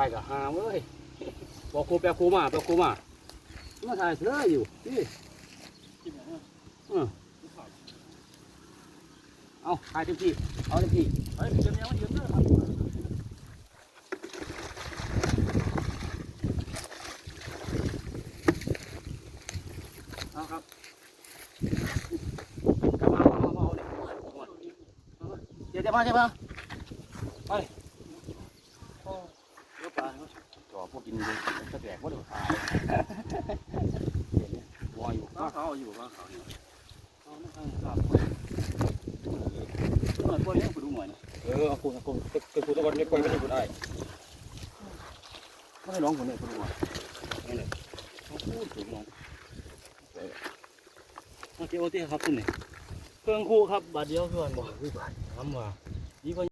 ถ่ายกับหามเลยบอกครูแปลครูมามาถ่ายเสืออยู่นี่เอาถ่ายเต็มที่เอาเต็มที่เฮ้ยจะมีอะไรเยอะเลยครับเอาครับมาเดี๋ยวจะมาไปเดี๋ยวปลาจ่อพวกกินดูกระแดกว่าเดี๋ยวตายวัวอยู่ข้าวเขาอยู่ข้าวเขาอยู่เอาไม่ข้างหลับหน่อยพวกนี้คุณดูหน่อยนะเอาคุณตะวันไม่ปล่อยไม่ได้คุณได้ไม่ให้ร้องคนเลยคุณดูหน่อยนี่เลยเขาพูดถึงน้องโอเคครับคุณเนี่ยเครื่องคู่ครับบาทเดียวเพื่อนบอกบาททำว่าดีกว่า